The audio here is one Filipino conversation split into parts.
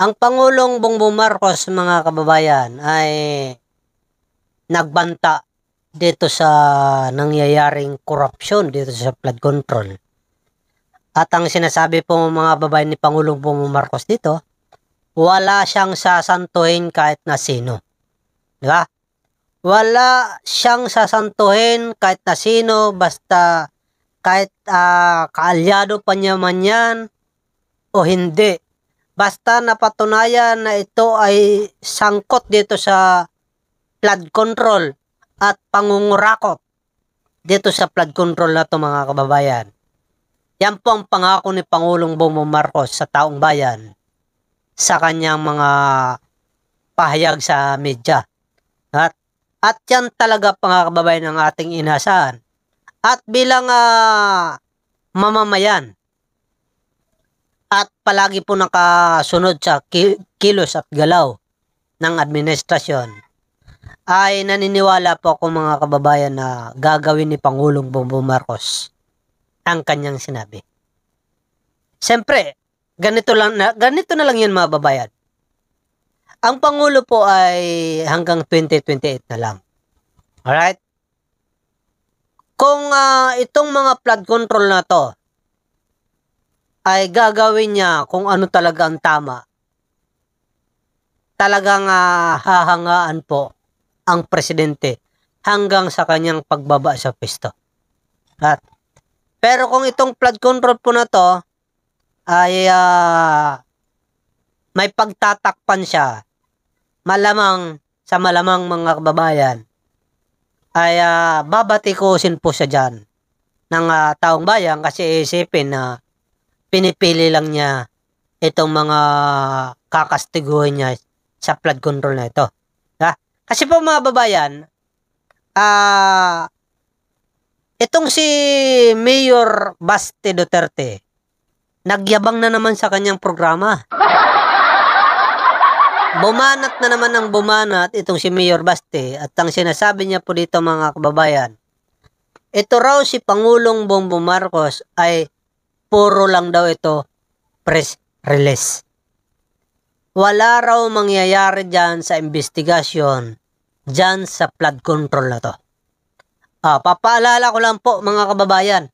Ang Pangulong Bongbong Marcos, mga kababayan, ay nagbanta dito sa nangyayaring korupsyon dito sa flood control. At ang sinasabi po mga babayan ni Pangulong Bongbong Marcos dito, wala siyang sasantuhin kahit na sino. Di ba? Wala siyang sasantuhin kahit na sino, basta kahit kaalyado pa niya man yan o hindi. Basta napatunayan na ito ay sangkot dito sa flood control at pangungurakot dito sa flood control na ito, mga kababayan. Yan po ang pangako ni Pangulong Bongbong Marcos sa taong bayan sa kanyang mga pahayag sa media. At yan talaga, mga kababayan, ang ating inasahan. At bilang mamamayan, at palagi po nakasunod sa kilos at galaw ng administrasyon, ay naniniwala po ako, mga kababayan, na gagawin ni Pangulong Bongbong Marcos ang kanyang sinabi. Siyempre, ganito na lang yan, mga babayan. Ang Pangulo po ay hanggang 2028 na lang. Alright? Kung itong mga flood control na to ay gagawin niya kung ano talaga ang tama, talagang hahangaan po ang presidente hanggang sa kanyang pagbaba sa pwesto. Pero kung itong flood control po na to ay may pagtatakpan siya, malamang mga kababayan, ay babatikusin po siya dyan ng taong bayan, kasi isipin na pinipili lang niya itong mga kakastiguhin niya sa flood control na ito. Kasi po, mga babayan, itong si Mayor Baste Duterte, nagyabang na naman sa kanyang programa. Bumanat na naman ang bumanat itong si Mayor Baste, at ang sinasabi niya po dito, mga kababayan, ito raw si Pangulong Bongbong Marcos ay puro lang daw ito press release. Wala raw mangyayari dyan sa investigasyon dyan sa flood control na to. Papaalala ko lang po, mga kababayan,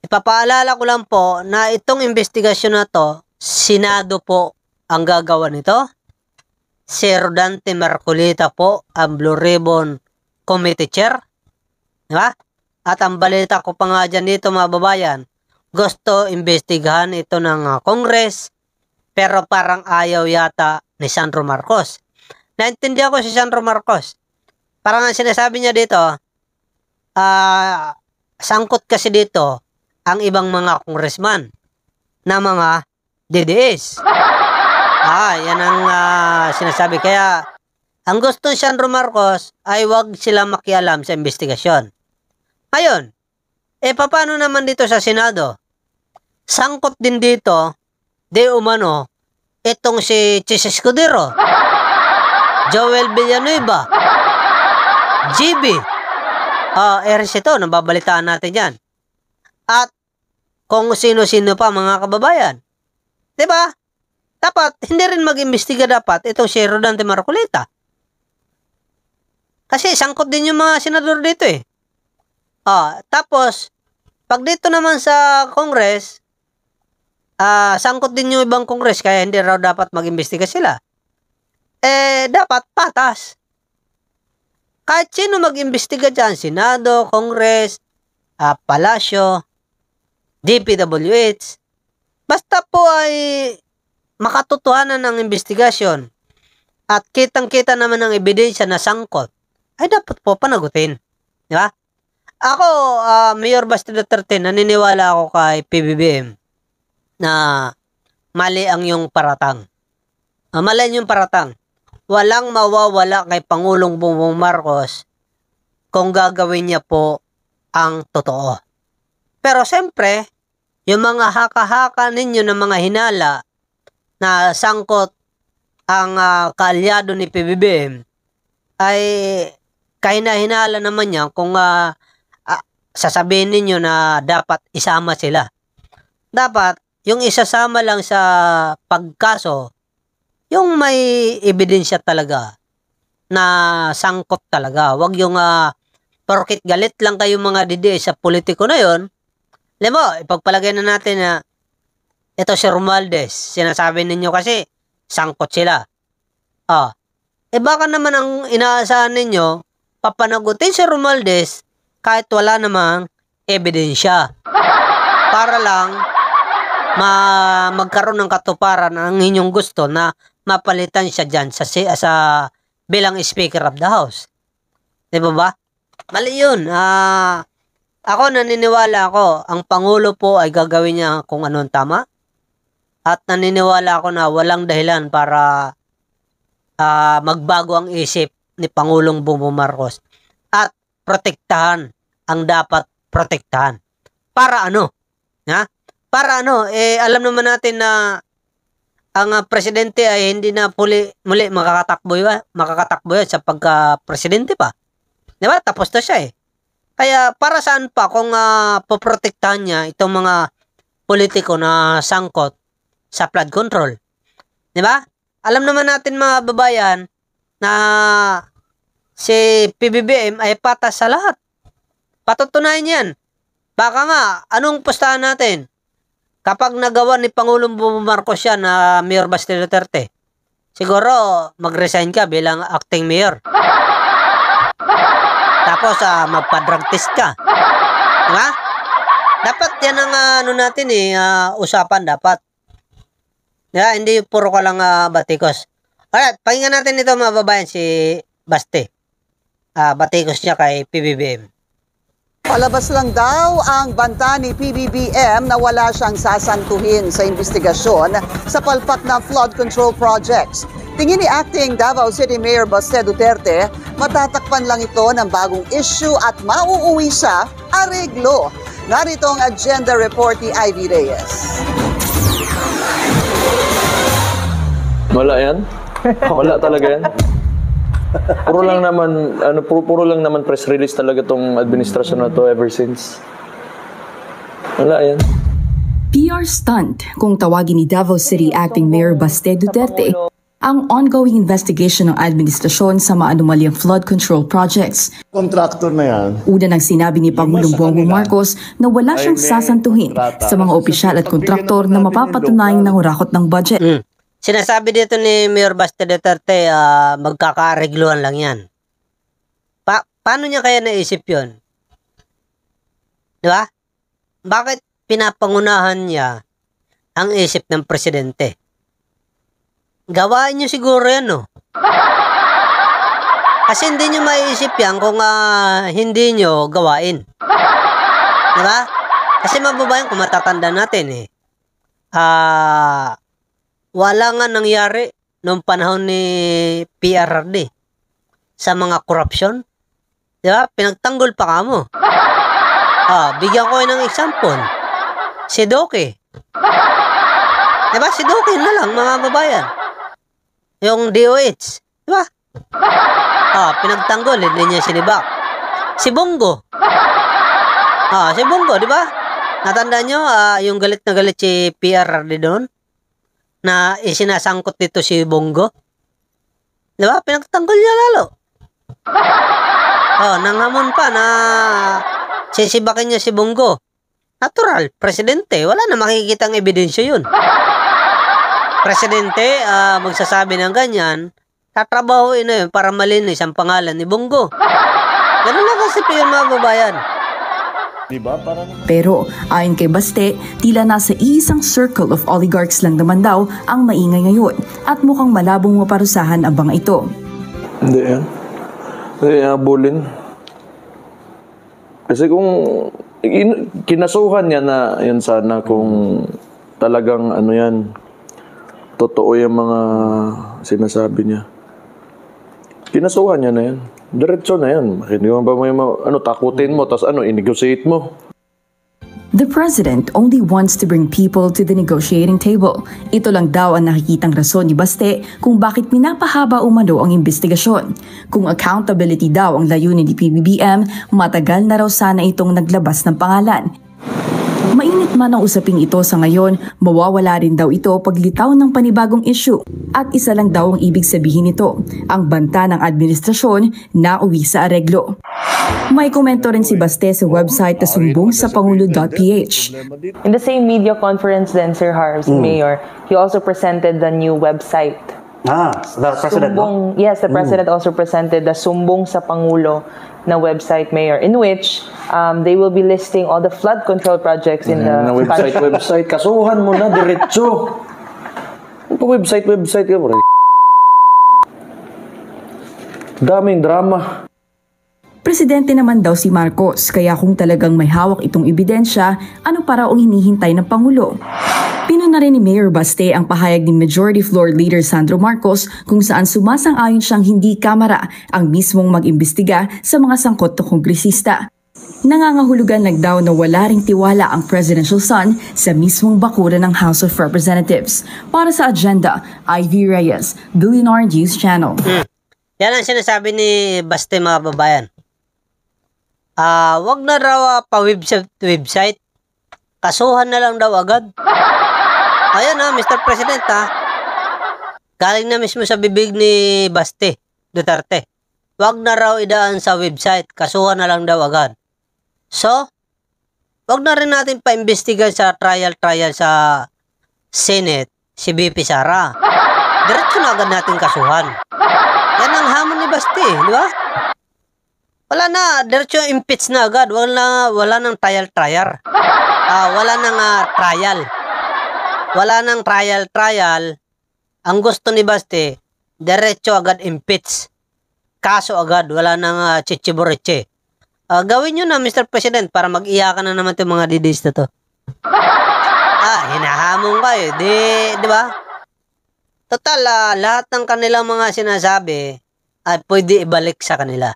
ipapaalala ko lang po na itong investigasyon na to, Senado po ang gagawa nito. Si Rodante Marcolita po ang Blue Ribbon Committee Chair. Diba? At ang balita ko pa nga dyan dito, mga babayan, gusto imbestigahan ito ng Congress, pero parang ayaw yata ni Sandro Marcos. Naintindihan ko si Sandro Marcos. Parang ang sinasabi niya dito, sangkot kasi dito ang ibang mga congressman na mga DDS. Yan ang sinasabi. Kaya, ang gusto ni Sandro Marcos ay wag sila makialam sa investigasyon. Ngayon, paano naman dito sa Senado? Sangkot din dito, de umano, itong si Chis Escudero, Joel Villanueva, GB, Ercito, nababalitaan natin yan. At kung sino-sino pa, mga kababayan. Diba? Dapat, hindi rin mag-imbestiga dapat itong si Rodante Marcolita. Kasi sangkot din yung mga senador dito eh. Tapos, pag dito naman sa Congress, sangkot din yung ibang Congress, kaya hindi raw dapat mag-imbestiga sila. Dapat patas. Kahit sino mag-imbestiga dyan, Senado, Congress, Palasyo, DPWH, basta po ay makatotohanan ng investigasyon at kitang-kita naman ng ebidensya na sangkot, ay dapat po panagutin. Di ba? Ako, Mayor Baste Duterte, naniniwala ako kay PBBM na mali ang yung paratang. Mali yung paratang. Walang mawawala kay Pangulong Bongbong Marcos kung gagawin niya po ang totoo. Pero siyempre, yung mga haka-haka ninyo ng mga hinala na sangkot ang kaalyado ni PBBM, ay kahina-hinala naman yan kung sasabihin ninyo na dapat isama sila. Dapat yung isasama lang sa pagkaso, yung may ebidensya talaga na sangkot talaga. Huwag yung porkit galit lang kayo mga didi sa politiko na yon. Alam mo, ipagpalagay na natin na ito si Romualdez. Sinasabi ninyo kasi sangkot sila. Baka naman ang inaasahan ninyo, papanagutin si Romualdez kahit wala namang ebidensya. Para lang magkaroon ng katuparan ang inyong gusto na mapalitan siya dyan sa bilang Speaker of the House. Di ba? Mali yun. Ako naniniwala ako, ang Pangulo po ay gagawin niya kung anong tama. At naniniwala ako na walang dahilan para magbago ang isip ni Pangulong Bongbong Marcos. At protektahan ang dapat protektahan. Para ano? Para ano? Alam naman natin na ang presidente ay hindi na muli makakatakbo yan sa pagka-presidente pa. Diba? Tapos na siya Kaya para saan pa kung poprotektahan niya itong mga politiko na sangkot sa flood control? Diba? Alam naman natin mga babayan na si PBBM ay patas sa lahat. Patutunayan yan. Baka nga, anong pustahan natin? Kapag nagawa ni Pangulong Bongbong Marcos yan na Mayor Baste Duterte, siguro mag-resign ka bilang acting mayor. Tapos magpa-drug test ka. Diba? Dapat yan ang natin usapan dapat. Diba? Hindi puro ka lang batikos. Alright, pakinggan natin ito mga babayan si Baste. Batikos niya kay PBBM. Palabas lang daw ang banta ni PBBM na wala siyang sasantuhin sa investigasyon sa palpak ng flood control projects. Tingin ni Acting Davao City Mayor Baste Duterte, matatakpan lang ito ng bagong issue at mauuwi sa areglo. Narito ang agenda report ni Ivy Reyes. Wala yan? Wala talaga yan? Puro lang naman press release talaga tong administrasyon na to ever since. Wala yan. PR stunt kung tawagin ni Davao City Acting Mayor Baste Duterte ang ongoing investigation ng administrasyon sa maanumalyang flood control projects. Contractor na yan. Una nang sinabi ni Pangulong Bongbong Marcos na wala siyang sasantuhin sa mga opisyal at kontraktor na mapapatunayang nangurakot ng budget. Sinasabi dito ni Mayor Baste Duterte, magkakaregluhan lang yan. Paano niya kaya naisip yun? Diba? Bakit pinapangunahan niya ang isip ng presidente? Gawain niyo siguro yan, no? Kasi hindi niyo maiisip yan kung hindi niyo gawain. Diba? Kasi mababayan kung matatanda natin wala nga nangyari noong panahon ni PRRD sa mga corruption. Diba? Pinagtanggol pa ka mo. Bigyan ko ng example. Si Doke. Diba? Si Doke na lang, mga babayan. Yung DOH. Diba? Pinagtanggol, hindi niya sinibak. Si Bongo. Si Bongo, diba? Natandaan nyo, yung galit na galit si PRRD doon? Na isinasangkot dito si Bongo. Diba? Pinagtanggol niya lalo. Nanghamon pa na sisibakin niya si Bongo. Natural, presidente. Wala na makikitang ebidensya yun. Presidente, magsasabi ng ganyan, tatrabahoin na yun para malinis ang pangalan ni Bongo. Ganun lang kasi yung mga babayan. Diba? Pero ayon kay Baste, tila nasa iisang circle of oligarchs lang naman daw ang maingay ngayon at mukhang malabong maparusahan ang banga ito. Hindi yan. Hindi abulin. Kasi kung kinasuhan niya na yun sana kung talagang yan, totoo yung mga sinasabi niya. Kinasuhan niya na yan. Diretso na yan. Hindi mo ba takutin mo, tapos i-negotiate mo. The president only wants to bring people to the negotiating table. Ito lang daw ang nakikitang rason ni Baste kung bakit pinapahaba umano ang investigasyon. Kung accountability daw ang layunin ni PBBM, matagal na raw sana itong naglabas ng pangalan. Mainit man ang usaping ito sa ngayon, mawawala rin daw ito paglitaw ng panibagong issue. At isa lang daw ang ibig sabihin nito, ang banta ng administrasyon na uwi sa areglo. May komento rin si Baste sa website na sumbongsapangulo.ph. In the same media conference then, Sir Harves, Mayor, he also presented the new website. The president, no? Yes, the president also presented the Sumbong sa Pangulo na website, Mayor, in which they will be listing all the flood control projects in the website. Kasuhan mo na, diretso. Website ka, bro. Daming drama. Presidente naman daw si Marcos, kaya kung talagang may hawak itong ebidensya, ano para ang hinihintay ng Pangulo? Pinuna rin ni Mayor Baste ang pahayag ni Majority Floor Leader Sandro Marcos kung saan sumasang-ayon siyang hindi kamara ang mismong mag-imbestiga sa mga sangkot na kongresista. Nangangahulugan lang daw na wala ring tiwala ang presidential son sa mismong bakuran ng House of Representatives. Para sa agenda, Ivy Reyes, Billionaire News Channel. Yan ang sinasabi ni Baste, mga babayan. Wag na raw pa-website. Kasuhan na lang daw agad. Ayan Mr. President galing na mismo sa bibig ni Baste Duterte. Wag na raw idaan sa website, kasuhan na lang daw agad. So, wag na rin natin pa-imbestigan sa trial sa Senate si BP Sara. Diretso na agad natin kasuhan. Yan ang hamon ni Baste, di ba? Wala na, diretso impeach na agad. Wala nang trial. Wala nang trial. Wala nang trial. Ang gusto ni Baste, diretso agad impeach. Kaso agad, wala nang chichiboreche. Gawin nyo na, Mr. President, para mag-iyakan na naman itong mga didis na to. Hinahamon kayo. Di ba? Total, lahat ng kanilang mga sinasabi ay pwede ibalik sa kanila.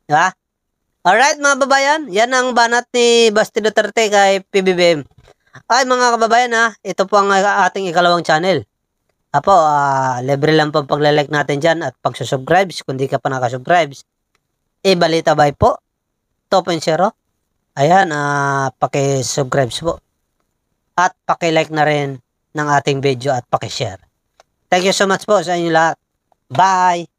Di ba? Alright, mga babayan, yan ang banat ni Baste Duterte kay PBBM. Ay, mga kababayan ito po ang ating ikalawang channel. Libre lang po paglalike natin dyan at pagsusubscribe kung di ka pa nakasubscribe. Balita Bay po, 2.0. Ayan, pakisubscribe po. At pakilike na rin ng ating video at pakishare. Thank you so much po sa inyo lahat. Bye!